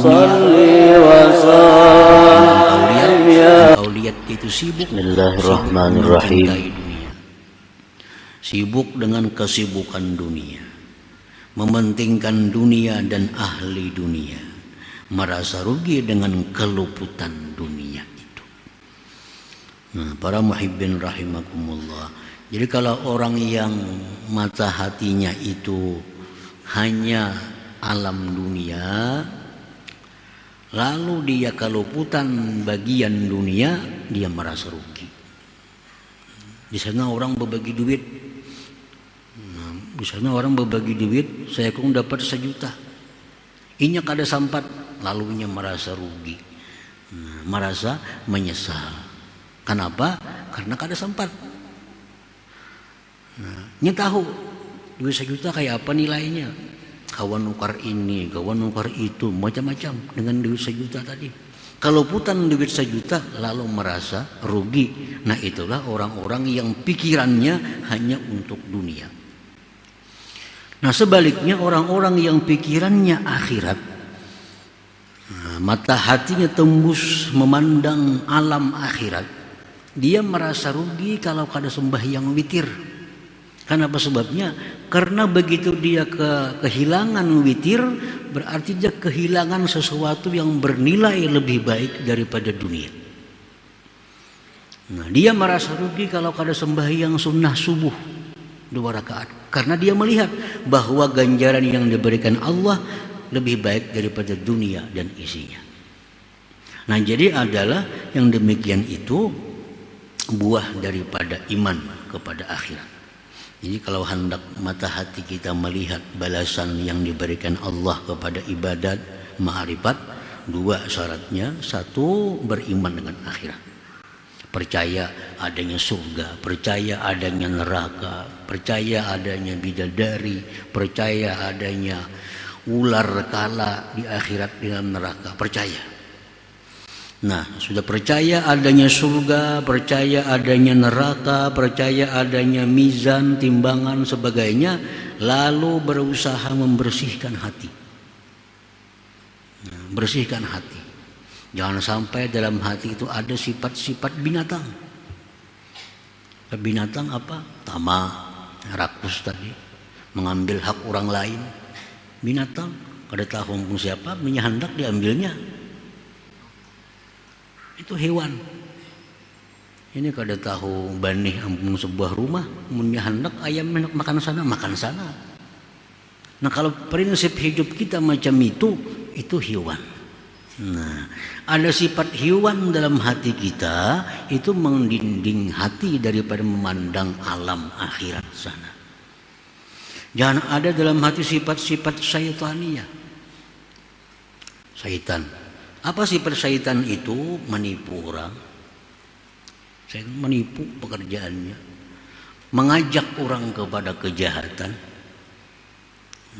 salli wa sallim ya. Auliat itu sibuk. Bismillahirrahmanirrahim. Sibuk dengan kesibukan dunia, mementingkan dunia dan ahli dunia, merasa rugi dengan keluputan dunia itu. Nah, para muhibbin rahimakumullah. Jadi kalau orang yang mata hatinya itu hanya alam dunia, lalu dia keluputan bagian dunia, dia merasa rugi. Di sana orang berbagi duit. Di sana orang berbagi duit, saya kong dapat 1 juta. Inya kada sampat, lalu inya merasa rugi, merasa menyesal. Kenapa? Karena kada sempat. Inya tahu duit 1 juta kayak apa nilainya. Kawan nukar ini, kawan nukar itu, macam-macam dengan duit 1 juta tadi. Kalau putan duit 1 juta lalu merasa rugi. Nah, itulah orang-orang yang pikirannya hanya untuk dunia. Nah, sebaliknya orang-orang yang pikirannya akhirat, mata hatinya tembus memandang alam akhirat, dia merasa rugi kalau kada sembahyang witir. Kenapa sebabnya? Karena begitu dia kehilangan witir, berarti dia kehilangan sesuatu yang bernilai lebih baik daripada dunia. Nah, dia merasa rugi kalau kada sembahyang sunnah subuh 2 rakaat, karena dia melihat bahwa ganjaran yang diberikan Allah lebih baik daripada dunia dan isinya. Nah, jadi adalah yang demikian itu buah daripada iman kepada akhirat. Jadi kalau hendak mata hati kita melihat balasan yang diberikan Allah kepada ibadat ma'rifat, 2 syaratnya. 1, beriman dengan akhirat, percaya adanya surga, percaya adanya neraka, percaya adanya bidadari, percaya adanya ular kala di akhirat di dalam neraka, percaya. Nah, sudah percaya adanya surga, percaya adanya neraka, percaya adanya mizan, timbangan, sebagainya, lalu berusaha membersihkan hati. Nah, bersihkan hati. Jangan sampai dalam hati itu ada sifat-sifat binatang. Binatang apa? Tamak, rakus tadi, mengambil hak orang lain. Binatang, kada tahu siapa, hendak diambilnya. Itu hewan. Ini kada tahu banih ampun sebuah rumah, hendak ayam hendak makan sana, makan sana. Nah, kalau prinsip hidup kita macam itu hewan. Nah, ada sifat hewan dalam hati kita, itu mendinding hati daripada memandang alam akhirat sana. Jangan ada dalam hati sifat-sifat syaitania. Syaitan. Apa sifat syaitan itu? Menipu orang. Syaitan menipu pekerjaannya, mengajak orang kepada kejahatan.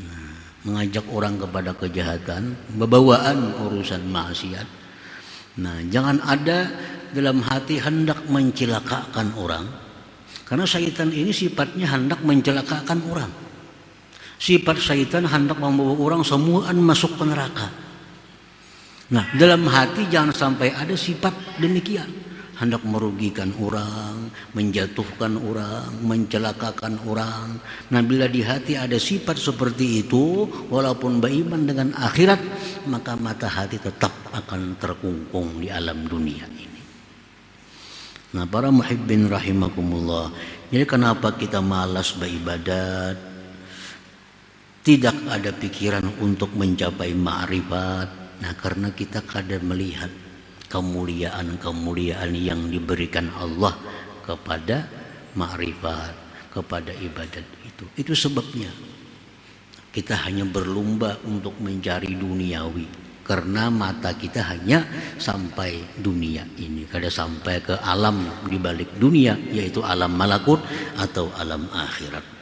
Nah, mengajak orang kepada kejahatan, bebawaan urusan maksiat. Nah, jangan ada dalam hati hendak mencelakakan orang, karena syaitan ini sifatnya hendak mencelakakan orang. Sifat syaitan hendak membawa orang semuaan masuk ke neraka. Nah, dalam hati jangan sampai ada sifat demikian, hendak merugikan orang, menjatuhkan orang, mencelakakan orang. Nah, bila di hati ada sifat seperti itu, walaupun beriman dengan akhirat, maka mata hati tetap akan terkungkung di alam dunia ini. Nah, para muhibbin rahimakumullah, jadi kenapa kita malas beribadat, tidak ada pikiran untuk mencapai ma'rifat? Nah, karena kita kadang melihat kemuliaan-kemuliaan yang diberikan Allah kepada ma'rifat, kepada ibadat itu. Itu sebabnya kita hanya berlomba untuk mencari duniawi, karena mata kita hanya sampai dunia ini, kada sampai ke alam di balik dunia, yaitu alam malakut atau alam akhirat.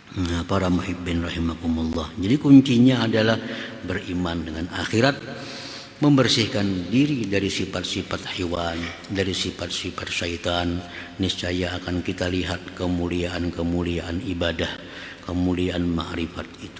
Nah, para muhibbin rahimakumullah, jadi kuncinya adalah beriman dengan akhirat, membersihkan diri dari sifat-sifat hewan, dari sifat-sifat syaitan. Niscaya akan kita lihat kemuliaan-kemuliaan ibadah, kemuliaan ma'rifat itu.